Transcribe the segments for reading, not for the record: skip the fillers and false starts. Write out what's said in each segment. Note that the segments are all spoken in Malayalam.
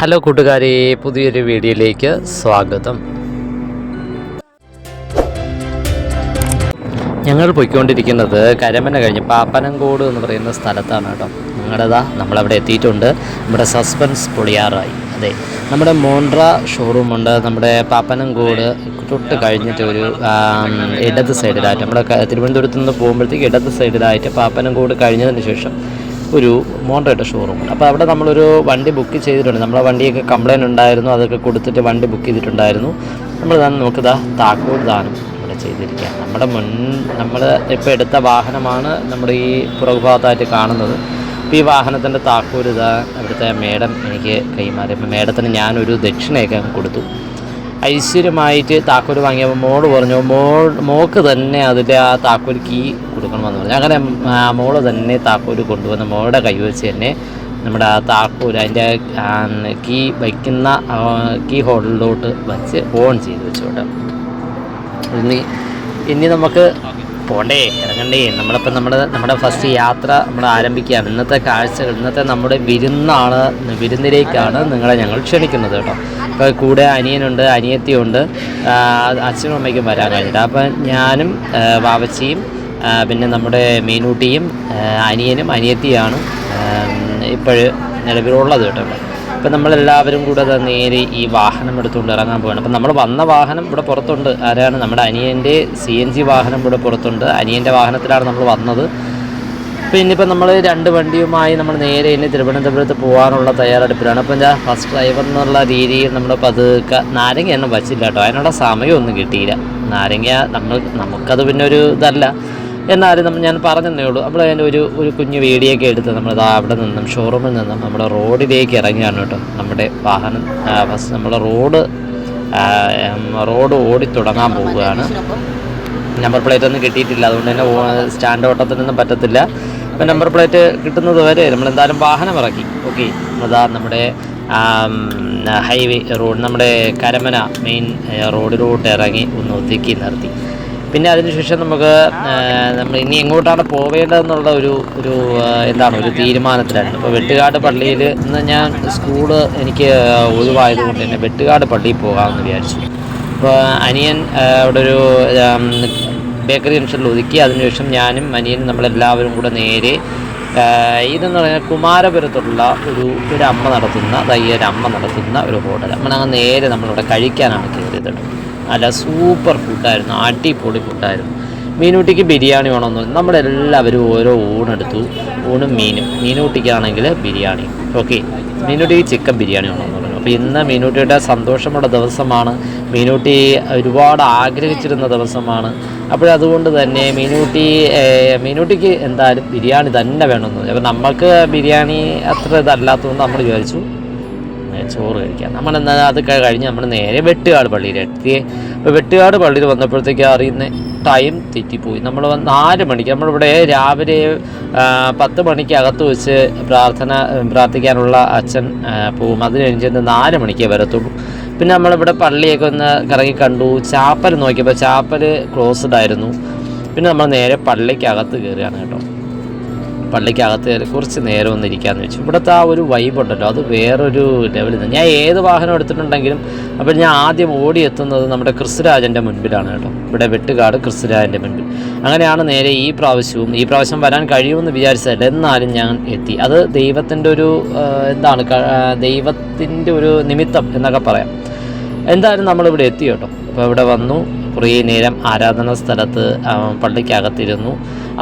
ഹലോ കൂട്ടുകാരെ, പുതിയൊരു വീഡിയോയിലേക്ക് സ്വാഗതം. ഞങ്ങൾ പോയിക്കൊണ്ടിരിക്കുന്നത് കരമന കഴിഞ്ഞ് പാപ്പനംകോട് എന്ന് പറയുന്ന സ്ഥലത്താണ് കേട്ടോ. നമ്മളവിടെ എത്തിയിട്ടുണ്ട്. നമ്മുടെ സസ്പെൻസ് പൊളിയാറായി. അതെ, നമ്മുടെ മോണ്ട്ര ഷോറൂമുണ്ട്. നമ്മുടെ പാപ്പനംകോട് തൊട്ട് കഴിഞ്ഞിട്ട് ഒരു ഇടത് സൈഡിലായിട്ട്, നമ്മുടെ തിരുവനന്തപുരത്ത് നിന്ന് പോകുമ്പോഴത്തേക്ക് ഇടത് സൈഡിലായിട്ട് പാപ്പനംകോട് കഴിഞ്ഞതിന് ശേഷം ഒരു മോണ്ട്രയുടെ ഷോറൂമുണ്ട്. അപ്പോൾ അവിടെ നമ്മളൊരു വണ്ടി ബുക്ക് ചെയ്തിട്ടുണ്ട്. നമ്മളെ വണ്ടിയൊക്കെ കംപ്ലയിൻ്റ് ഉണ്ടായിരുന്നു, അതൊക്കെ കൊടുത്തിട്ട് വണ്ടി ബുക്ക് ചെയ്തിട്ടുണ്ടായിരുന്നു. നമുക്കിതാ താക്കോൽ ദാനം ഇവിടെ ചെയ്തിരിക്കുക. നമ്മൾ ഇപ്പോൾ എടുത്ത വാഹനമാണ് നമ്മുടെ ഈ പുറകുഭാഗത്തായിട്ട് കാണുന്നത്. അപ്പോൾ ഈ വാഹനത്തിൻ്റെ താക്കോൽ അവിടുത്തെ മേഡം എനിക്ക് കൈമാറി. അപ്പോൾ മേഡത്തിന് ഞാനൊരു ദക്ഷിണയൊക്കെ കൊടുത്തു. ഐശ്വര്യമായിട്ട് താക്കോൽ വാങ്ങിയപ്പോൾ മോള് പറഞ്ഞു മോൾക്ക് തന്നെ അതിൻ്റെ ആ താക്കോൽ കീ കൊടുക്കണമെന്ന് പറഞ്ഞു. അങ്ങനെ മോള് തന്നെ താക്കോൽ കൊണ്ടുവന്ന് മോളുടെ കൈവച്ച് തന്നെ നമ്മുടെ ആ താക്കോൽ അതിൻ്റെ കീ വയ്ക്കുന്ന കീ ഹോൾഡിലോട്ട് വച്ച് ഓൺ ചെയ്ത് വെച്ചോട്ടെ. ഇനി നമുക്ക് പോണ്ടേ, ഇറങ്ങണ്ടേ. നമ്മളിപ്പോൾ നമ്മുടെ ഫസ്റ്റ് യാത്ര നമ്മൾ ആരംഭിക്കുകയാണ്. ഇന്നത്തെ കാഴ്ചകൾ, ഇന്നത്തെ നമ്മുടെ വിരുന്നിലേക്കാണ് നിങ്ങളെ ഞങ്ങൾ ക്ഷണിക്കുന്നത് കേട്ടോ. ഇപ്പോൾ കൂടെ അനിയനുണ്ട്, അനിയത്തിയുണ്ട്, അച്ഛനും അമ്മയ്ക്കും വരാൻ കഴിഞ്ഞിട്ട്. അപ്പം ഞാനും വാവച്ചിയും പിന്നെ നമ്മുടെ മീനൂട്ടിയും അനിയനും അനിയത്തിയാണ് ഇപ്പോഴും നിലവിലുള്ളത് കേട്ടോ. അപ്പം നമ്മളെല്ലാവരും കൂടെ നേരെ ഈ വാഹനം എടുത്തുകൊണ്ട് ഇറങ്ങാൻ പോവുകയാണ്. അപ്പം നമ്മൾ വന്ന വാഹനം ഇവിടെ പുറത്തുണ്ട്. ആരാണ്? നമ്മുടെ അനിയൻ്റെ CNG വാഹനം ഇവിടെ പുറത്തുണ്ട്. അനിയൻ്റെ വാഹനത്തിലാണ് നമ്മൾ വന്നത്. അപ്പോൾ ഇനിയിപ്പോൾ നമ്മൾ 2 വണ്ടിയുമായി നമ്മൾ നേരെ ഇനി തിരുവനന്തപുരത്ത് പോകാനുള്ള തയ്യാറെടുപ്പിലാണ്. അപ്പോൾ എന്താ ഫസ്റ്റ് ഡ്രൈവർ എന്നുള്ള രീതിയിൽ നമ്മൾ പതുക്കെ നാരങ്ങ എണ്ണം വച്ചില്ല കേട്ടോ. അതിനുള്ള സമയമൊന്നും കിട്ടിയില്ല. നാരങ്ങ നമുക്കത് പിന്നെ ഒരു ഇതല്ല, എന്നാലും ഞാൻ പറഞ്ഞതേ ഉള്ളൂ. നമ്മൾ അതിൻ്റെ ഒരു കുഞ്ഞു വീഡിയോ ഒക്കെ എടുത്ത് നമ്മൾ അവിടെ നിന്നും ഷോറൂമിൽ നിന്നും നമ്മുടെ റോഡിലേക്ക് ഇറങ്ങിയാണ് കേട്ടോ. നമ്മുടെ വാഹനം ഫസ്റ്റ് നമ്മൾ റോഡ് ഓടിത്തുടങ്ങാൻ പോവുകയാണ്. നമ്പർ പ്ലേറ്റ് ഒന്നും കിട്ടിയിട്ടില്ല, അതുകൊണ്ട് തന്നെ സ്റ്റാൻഡ് ഓട്ടത്തിനൊന്നും പറ്റത്തില്ല. അപ്പോൾ നമ്പർ പ്ലേറ്റ് കിട്ടുന്നത് വരെ നമ്മളെന്തായാലും വാഹനം ഇറക്കി. ഓക്കെ, നമ്മുടെ ഹൈവേ റോഡ്, നമ്മുടെ കരമന മെയിൻ റോഡിലോട്ട് ഇറങ്ങി ഒന്ന് ഒതുക്കി നിർത്തി. പിന്നെ അതിനുശേഷം നമ്മൾ ഇനി എങ്ങോട്ടാണ് പോവേണ്ടതെന്നുള്ള ഒരു തീരുമാനത്തിലായിരുന്നു. ഇപ്പോൾ വെട്ടുകാട് പള്ളിയിൽ ഇന്ന് ഞാൻ സ്കൂള് എനിക്ക് ഒഴിവായതുകൊണ്ട് തന്നെ വെട്ടുകാട് പള്ളിയിൽ പോകാമെന്ന് വിചാരിച്ചു. അപ്പോൾ അനിയൻ അവിടെ ഒരു ബേക്കറി ജംഗ്ഷനിൽ ഒതുക്കി. അതിനുശേഷം ഞാനും അനിയനും നമ്മളെല്ലാവരും കൂടെ നേരെ ഇതെന്ന് പറഞ്ഞാൽ കുമാരപുരത്തുള്ള ഒരു അമ്മ നടത്തുന്ന ഒരു ഹോട്ടൽ. നമ്മളങ്ങ് നേരെ നമ്മളിവിടെ കഴിക്കാനാണ് കയറിയത്. നല്ല സൂപ്പർ ഫുഡായിരുന്നു, അടിപൊളി ഫുഡായിരുന്നു. മീനൂട്ടിക്ക് ബിരിയാണി വേണമെന്ന് നമ്മളെല്ലാവരും ഓരോ ഊണെടുത്തു. ഊണും മീനൂട്ടിക്കാണെങ്കിൽ ബിരിയാണി. ഓക്കെ, മീനൂട്ടിക്ക് ചിക്കൻ ബിരിയാണി വേണമെന്ന് പറഞ്ഞു. അപ്പോൾ ഇന്ന് മീനൂട്ടിയുടെ സന്തോഷമുള്ള ദിവസമാണ്. മീനൂട്ടി ഒരുപാട് ആഗ്രഹിച്ചിരുന്ന ദിവസമാണ്. അപ്പോഴതുകൊണ്ട് തന്നെ മീനൂട്ടിക്ക് എന്തായാലും ബിരിയാണി തന്നെ വേണമെന്ന് പറഞ്ഞു. അപ്പോൾ നമ്മൾക്ക് ബിരിയാണി അത്ര ഇതല്ലാത്തതുകൊണ്ട് നമ്മൾ വിചാരിച്ചു ചോറ് കഴിക്കാം. നമ്മളെന്നാൽ അത് കഴിഞ്ഞ് നമ്മൾ നേരെ വെട്ടുകാട് പള്ളിയിലെത്തി. അപ്പോൾ വെട്ടുകാട് പള്ളിയിൽ വന്നപ്പോഴത്തേക്ക് അറിയുന്ന ടൈം തെറ്റിപ്പോയി. നമ്മൾ 4 മണിക്ക് നമ്മളിവിടെ രാവിലെ 10 മണിക്ക് അകത്ത് വെച്ച് പ്രാർത്ഥിക്കാനുള്ള അച്ഛൻ പോവും. അത് കഴിഞ്ഞിട്ട് 4 മണിക്കേ വരത്തുള്ളൂ. പിന്നെ നമ്മളിവിടെ പള്ളിയൊക്കെ ഒന്ന് കറങ്ങി കണ്ടു. ചാപ്പൽ നോക്കിയപ്പോൾ ചാപ്പൽ ക്ലോസ്ഡ് ആയിരുന്നു. പിന്നെ നമ്മൾ നേരെ പള്ളിക്കകത്ത് കയറുകയാണ് കേട്ടോ. പള്ളിക്കകത്ത് കയറി കുറച്ച് നേരം ഒന്ന് ഇരിക്കാമെന്ന് വെച്ചു. ഇവിടുത്തെ ആ ഒരു വൈബുണ്ടല്ലോ, അത് വേറൊരു ലെവലിൽ നിന്ന്. ഞാൻ ഏത് വാഹനം എടുത്തിട്ടുണ്ടെങ്കിലും അപ്പോൾ ഞാൻ ആദ്യം ഓടിയെത്തുന്നത് നമ്മുടെ ക്രിസ്തുരാജൻ്റെ മുൻപിലാണ് കേട്ടോ. ഇവിടെ വെട്ടുകാട് ക്രിസ്തുരാജൻ്റെ മുൻപിൽ. അങ്ങനെയാണ് നേരെ ഈ പ്രാവശ്യം വരാൻ കഴിയുമെന്ന് വിചാരിച്ചതല്ല, എന്നാലും ഞാൻ എത്തി. അത് ദൈവത്തിൻ്റെ ദൈവത്തിൻ്റെ ഒരു നിമിത്തം എന്നൊക്കെ പറയാം. എന്തായാലും നമ്മളിവിടെ എത്തി കേട്ടോ. അപ്പോൾ ഇവിടെ വന്നു, കുറേ നേരം ആരാധന സ്ഥലത്ത് പള്ളിക്കകത്തിരുന്നു.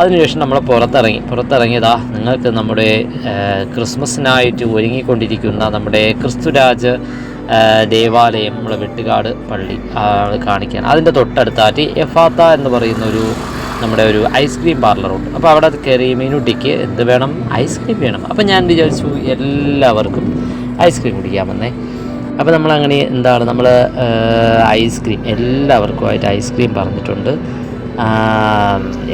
അതിനുശേഷം നമ്മൾ പുറത്തിറങ്ങിയതാ നിങ്ങൾക്ക് നമ്മുടെ ക്രിസ്മസിനായിട്ട് ഒരുങ്ങിക്കൊണ്ടിരിക്കുന്ന നമ്മുടെ ക്രിസ്തുരാജ് ദേവാലയം, നമ്മുടെ വെട്ടുകാട് പള്ളി കാണിക്കാൻ. അതിൻ്റെ തൊട്ടടുത്തായിട്ട് എഫാത്ത എന്ന് പറയുന്ന നമ്മുടെ ഒരു ഐസ്ക്രീം പാർലറുണ്ട്. അപ്പോൾ അവിടെ കയറി മീനൂട്ടിക്ക് എന്ത് വേണം? ഐസ്ക്രീം വേണം. അപ്പോൾ ഞാൻ വിചാരിച്ചു എല്ലാവർക്കും ഐസ്ക്രീം കുടിക്കാമെന്നേ. അപ്പോൾ നമ്മളങ്ങനെ നമ്മൾ ഐസ്ക്രീം എല്ലാവർക്കുമായിട്ട് ഐസ്ക്രീം പറഞ്ഞിട്ടുണ്ട്.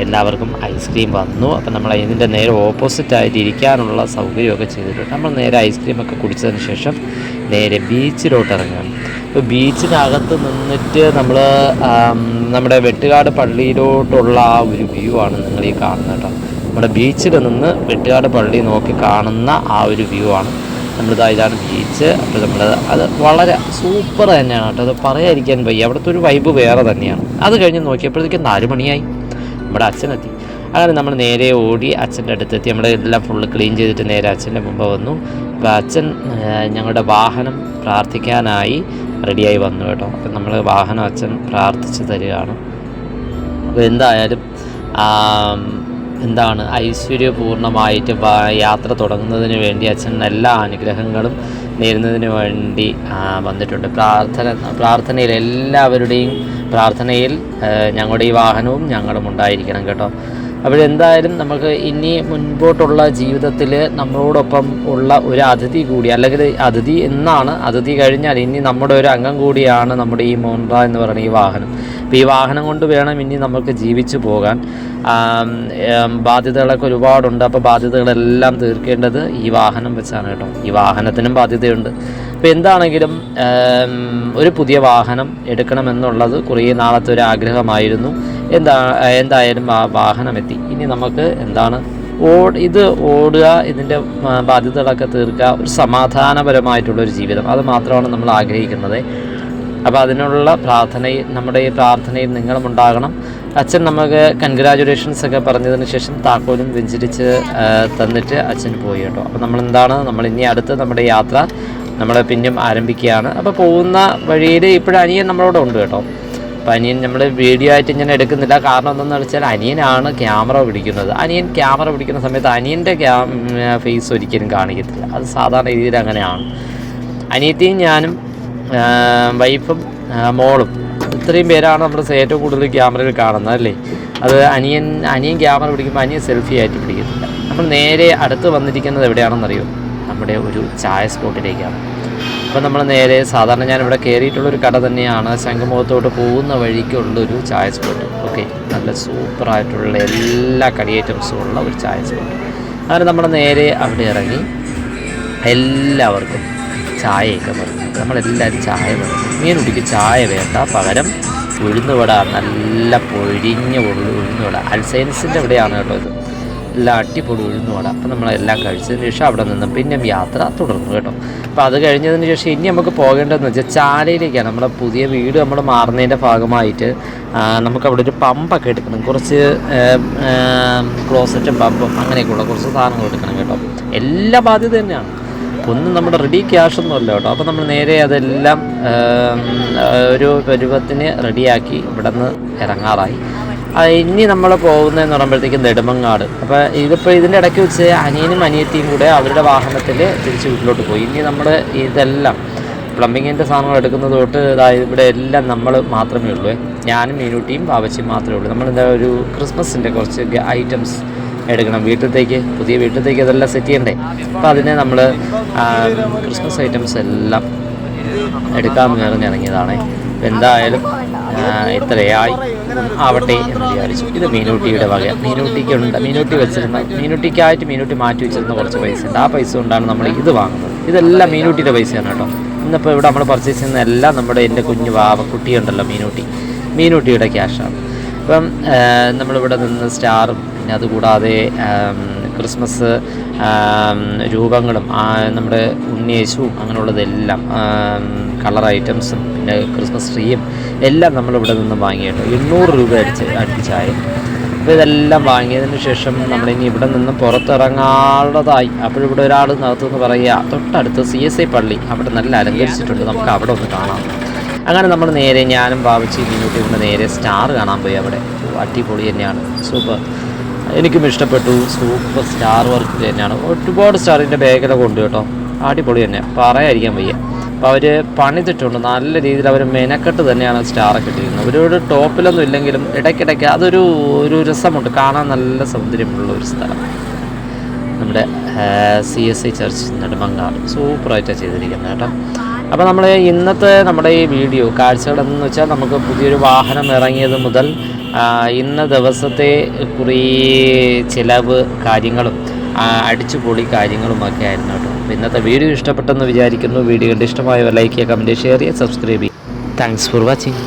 എല്ലാവർക്കും ഐസ്ക്രീം വന്നു. അപ്പം നമ്മൾ ഇതിൻ്റെ നേരെ ഓപ്പോസിറ്റായിട്ട് ഇരിക്കാനുള്ള സൗകര്യമൊക്കെ ചെയ്തിട്ടുണ്ട്. നമ്മൾ നേരെ ഐസ്ക്രീമൊക്കെ കുടിച്ചതിന് ശേഷം നേരെ ബീച്ചിലോട്ട് ഇറങ്ങുകയാണ്. അപ്പോൾ ബീച്ചിനകത്ത് നിന്നിട്ട് നമ്മുടെ വെട്ടുകാട് പള്ളിയിലോട്ടുള്ള ആ ഒരു വ്യൂ ആണ് നിങ്ങൾ ഈ കാണുന്നത് കേട്ടോ. നമ്മുടെ ബീച്ചിൽ നിന്ന് വെട്ടുകാട് പള്ളി നോക്കി കാണുന്ന ആ ഒരു വ്യൂ ആണ്. ഇതാണ് ബീച്ച്. അപ്പോൾ അത് വളരെ സൂപ്പർ തന്നെയാണ് കേട്ടോ, അത് പറയാതിരിക്കാൻ വയ്യ. അവിടുത്തെ ഒരു വൈബ് വേറെ തന്നെയാണ്. അത് കഴിഞ്ഞ് നോക്കിയപ്പോഴത്തേക്കും 4 മണിയായി, നമ്മുടെ അച്ഛനെത്തി. അങ്ങനെ നമ്മൾ നേരെ ഓടി അച്ഛൻ്റെ അടുത്തെത്തി. നമ്മൾ എല്ലാം ഫുള്ള് ക്ലീൻ ചെയ്തിട്ട് നേരെ അച്ഛൻ്റെ മുമ്പ് വന്നു. അപ്പോൾ അച്ഛൻ ഞങ്ങളുടെ വാഹനം പ്രാർത്ഥിക്കാനായി റെഡിയായി വന്നു കേട്ടോ. അപ്പം നമ്മൾ വാഹനം അച്ഛൻ പ്രാർത്ഥിച്ച് തരികയാണ്. അപ്പോൾ എന്തായാലും ഐശ്വര്യപൂർണ്ണമായിട്ട് യാത്ര തുടങ്ങുന്നതിന് വേണ്ടി അച്ഛൻ എല്ലാ അനുഗ്രഹങ്ങളും നേരുന്നതിന് വേണ്ടി വന്നിട്ടുണ്ട്. പ്രാർത്ഥനയിൽ എല്ലാവരുടെയും പ്രാർത്ഥനയിൽ ഞങ്ങളുടെ ഈ വാഹനവും ഞങ്ങളും ഉണ്ടായിരിക്കണം കേട്ടോ. അപ്പോഴെന്തായാലും നമുക്ക് ഇനി മുൻപോട്ടുള്ള ജീവിതത്തിൽ നമ്മളോടൊപ്പം ഉള്ള ഒരു അതിഥി കൂടി, അല്ലെങ്കിൽ അതിഥി എന്നാണ്, അതിഥി കഴിഞ്ഞാൽ ഇനി നമ്മുടെ ഒരു അംഗം കൂടിയാണ് നമ്മുടെ ഈ മോൺട്ര എന്ന് പറയുന്ന ഈ വാഹനം. അപ്പോൾ ഈ വാഹനം കൊണ്ട് വേണം ഇനി നമുക്ക് ജീവിച്ചു പോകാൻ. ബാധ്യതകളൊക്കെ ഒരുപാടുണ്ട്. അപ്പോൾ ബാധ്യതകളെല്ലാം തീർക്കേണ്ടത് ഈ വാഹനം വെച്ചാണ് കേട്ടോ. ഈ വാഹനത്തിനും ബാധ്യതയുണ്ട്. അപ്പോൾ എന്താണെങ്കിലും ഒരു പുതിയ വാഹനം എടുക്കണമെന്നുള്ളത് കുറേ നാളത്തെ ഒരു ആഗ്രഹമായിരുന്നു. എന്തായാലും ആ വാഹനം എത്തി. ഇനി നമുക്ക് ഇത് ഓടുക, ഇതിൻ്റെ ബാധ്യതകളൊക്കെ തീർക്കുക, ഒരു സമാധാനപരമായിട്ടുള്ളൊരു ജീവിതം, അത് മാത്രമാണ് നമ്മൾ ആഗ്രഹിക്കുന്നത്. അപ്പോൾ അതിനുള്ള നമ്മുടെ ഈ പ്രാർത്ഥനയിൽ നിങ്ങളും ഉണ്ടാകണം. അച്ഛൻ നമുക്ക് കൺഗ്രാജുലേഷൻസ് ഒക്കെ പറഞ്ഞതിന് ശേഷം താക്കോലും വെഞ്ചരിച്ച് തന്നിട്ട് അച്ഛൻ പോയി കേട്ടോ. അപ്പോൾ നമ്മൾ ഇനി അടുത്ത് നമ്മുടെ യാത്ര നമ്മൾ പിന്നെയും ആരംഭിക്കുകയാണ്. അപ്പോൾ പോകുന്ന വഴിയിൽ ഇപ്പോഴും അനിയൻ നമ്മളോട് ഉണ്ട് കേട്ടോ. അപ്പോൾ അനിയൻ നമ്മൾ വീഡിയോ ആയിട്ട് ഇങ്ങനെ എടുക്കുന്നില്ല. കാരണം എന്താണെന്ന് വെച്ചാൽ അനിയനാണ് ക്യാമറ പിടിക്കുന്നത്. അനിയൻ ക്യാമറ പിടിക്കുന്ന സമയത്ത് അനിയൻ്റെ ഫേസ് ഒരിക്കലും കാണിക്കത്തില്ല. അത് സാധാരണ രീതിയിൽ അങ്ങനെയാണ്. അനിയത്തിയും ഞാനും വൈഫും മോളും ഇത്രയും പേരാണ് നമ്മൾ ഏറ്റവും കൂടുതൽ ക്യാമറയിൽ കാണുന്നത് അല്ലേ. അത് അനിയൻ ക്യാമറ പിടിക്കുമ്പോൾ അനിയൻ സെൽഫി ആയിട്ട് പിടിക്കത്തില്ല. നമ്മൾ നേരെ അടുത്ത് വന്നിരിക്കുന്നത് എവിടെയാണെന്നറിയോ? നമ്മുടെ ഒരു ചായ സ്പോട്ടിലേക്കാണ്. അപ്പോൾ നമ്മൾ നേരെ സാധാരണ ഞാനിവിടെ കയറിയിട്ടുള്ളൊരു കട തന്നെയാണ്, ശംഖുമുഖത്തോട്ട് പോകുന്ന വഴിക്കുള്ളൊരു ചായ സ്പോട്ട്. ഓക്കെ, നല്ല സൂപ്പറായിട്ടുള്ള എല്ലാ കടി ഐറ്റംസും ഉള്ള ഒരു ചായ സ്പോട്ട്. അങ്ങനെ നമ്മൾ നേരെ അവിടെ ഇറങ്ങി എല്ലാവർക്കും ചായയൊക്കെ പറഞ്ഞു. നമ്മളെല്ലാവരും ചായ പറഞ്ഞു. മീനുട്ടിക്ക് ചായ വേണ്ട, പകരം ഉഴുന്നുവട, നല്ല പൊഴിഞ്ഞ ഉഴുന്നുവട. അൽസൈൻസിൻ്റെ ഇവിടെയാണ് കേട്ടോ ഇത്. എല്ലാം അടിപൊളി ഉഴുന്നുവട. അപ്പോൾ നമ്മളെല്ലാം കഴിച്ചതിന് ശേഷം അവിടെ നിന്നും പിന്നെ യാത്ര തുടർന്നു കേട്ടോ. അപ്പോൾ അത് കഴിഞ്ഞതിന് ശേഷം ഇനി നമുക്ക് പോകേണ്ടതെന്ന് വെച്ചാൽ ചാലയിലേക്കാണ്. നമ്മുടെ പുതിയ വീട് നമ്മൾ മാറുന്നതിൻ്റെ ഭാഗമായിട്ട് നമുക്കവിടെ ഒരു പമ്പൊക്കെ എടുക്കണം. കുറച്ച് ക്ലോസറ്റും പമ്പും അങ്ങനെയൊക്കെയുള്ള കുറച്ച് സാധനങ്ങൾ എടുക്കണം കേട്ടോ. എല്ലാ ബാധ്യത തന്നെയാണ്, ഒന്നും നമ്മുടെ റെഡി ക്യാഷൊന്നുമല്ല കേട്ടോ. അപ്പോൾ നമ്മൾ നേരെ അതെല്ലാം ഒരു പരുവത്തിന് റെഡിയാക്കി ഇവിടെ നിന്ന് ഇറങ്ങാറായി. ഇനി നമ്മൾ പോകുന്നതെന്ന് പറയുമ്പോഴത്തേക്കും നെടുമങ്ങാട്. അപ്പോൾ ഇതിൻ്റെ ഇടയ്ക്ക് വെച്ച് അനിയനും അനിയത്തിയും കൂടെ അവരുടെ വാഹനത്തിൽ തിരിച്ച് വീട്ടിലോട്ട് പോയി. ഇനി നമ്മൾ ഇതെല്ലാം പ്ലംബിങ്ങിൻ്റെ സാധനങ്ങൾ എടുക്കുന്നത് തൊട്ട് ഇവിടെ എല്ലാം നമ്മൾ മാത്രമേ ഉള്ളൂ. ഞാനും മീനുട്ടിയും ബാബച്ചിയും മാത്രമേ ഉള്ളൂ. നമ്മൾ ഒരു ക്രിസ്മസിൻ്റെ കുറച്ച് ഐറ്റംസ് എടുക്കണം വീട്ടിലത്തേക്ക്, പുതിയ വീട്ടിലത്തേക്ക് അതെല്ലാം സെറ്റ് ചെയ്യണ്ടേ. അപ്പോൾ അതിനെ നമ്മൾ ക്രിസ്മസ് ഐറ്റംസ് എല്ലാം എടുക്കാമെന്ന് പറഞ്ഞിറങ്ങിയതാണ്. എന്തായാലും ഇത്രയായി ആവട്ടെ എന്ന് വിചാരിച്ചു. ഇത് മീനുട്ടിയുടെ വക. മീനുട്ടി മാറ്റി വെച്ചിരുന്ന കുറച്ച് പൈസ ഉണ്ട്. ആ പൈസ കൊണ്ടാണ് നമ്മൾ ഇത് വാങ്ങുന്നത്. ഇതെല്ലാം മീനുട്ടിയുടെ പൈസയാണ് കേട്ടോ. ഇന്നിപ്പോൾ ഇവിടെ നമ്മൾ പർച്ചേസ് ചെയ്യുന്ന എല്ലാം എൻ്റെ കുഞ്ഞു കുട്ടിയുണ്ടല്ലോ മീനുട്ടിയുടെ ക്യാഷാണ്. അപ്പം നമ്മളിവിടെ നിന്ന് സ്റ്റാറും പിന്നെ അതുകൂടാതെ ക്രിസ്മസ് രൂപങ്ങളും നമ്മുടെ ഉണ്ണിയേശുവും അങ്ങനെയുള്ളതെല്ലാം കളർ ഐറ്റംസും പിന്നെ ക്രിസ്മസ് ട്രീയും എല്ലാം നമ്മളിവിടെ നിന്ന് വാങ്ങിയിട്ട് 800 രൂപ അടുപ്പിച്ചായി. അപ്പോൾ ഇതെല്ലാം വാങ്ങിയതിന് ശേഷം നമ്മളിനി ഇവിടെ നിന്ന് പുറത്തിറങ്ങാനുള്ളതായി. അപ്പോഴിവിടെ ഒരാൾ നടത്തുമെന്ന് പറയുക, തൊട്ടടുത്ത് CSI പള്ളി അവിടെ നല്ല അലങ്കരിച്ചിട്ടുണ്ട്, നമുക്ക് അവിടെ ഒന്ന് കാണാം. അങ്ങനെ നമ്മൾ നേരെ ഞാനും ബാബച്ചി മീനുട്ടി കൊണ്ട് നേരെ സ്റ്റാർ കാണാൻ പോയി. അവിടെ അടിപൊളി തന്നെയാണ്, സൂപ്പർ. എനിക്കും ഇഷ്ടപ്പെട്ടു. സൂപ്പർ സ്റ്റാർ വർക്ക് തന്നെയാണ്. ഒരുപാട് സ്റ്റാറിൻ്റെ ബാഗിലൊക്കെ ഉണ്ട് കേട്ടോ. അടിപൊളി തന്നെ, പറയാതിരിക്കാൻ വയ്യ. അപ്പോൾ അവർ പണിതിട്ടുണ്ട് നല്ല രീതിയിൽ. അവർ മെനക്കെട്ട് തന്നെയാണ് സ്റ്റാറൊക്കെ ഇട്ടിരിക്കുന്നത്. ഒരു ടോപ്പിലൊന്നും ഇല്ലെങ്കിലും ഇടയ്ക്കിടയ്ക്ക് അതൊരു രസമുണ്ട്, കാണാൻ നല്ല സൗന്ദര്യമുള്ള ഒരു സ്ഥലം. നമ്മുടെ CSI ചർച്ച് നെടുമങ്ങാട് സൂപ്പറായിട്ടാണ് ചെയ്തിരിക്കുന്നത് കേട്ടോ. അപ്പോൾ നമ്മൾ ഇന്നത്തെ നമ്മുടെ ഈ വീഡിയോ കാഴ്ചകളെന്ന് വെച്ചാൽ നമുക്ക് പുതിയൊരു വാഹനം ഇറങ്ങിയത് മുതൽ ഇന്ന ദിവസത്തെ കുറേ ചിലവ് കാര്യങ്ങളും അടിച്ചുപൊളി കാര്യങ്ങളുമൊക്കെ ആയിരുന്നു കേട്ടോ. അപ്പോൾ ഇന്നത്തെ വീഡിയോ ഇഷ്ടപ്പെട്ടെന്ന് വിചാരിക്കുന്നു. വീഡിയോ കണ്ട് ഇഷ്ടമായവർ ലൈക്ക് ചെയ്യുക, കമൻറ്റ്, ഷെയർ ചെയ്യുക, സബ്സ്ക്രൈബ് ചെയ്യുക. Thanks for watching.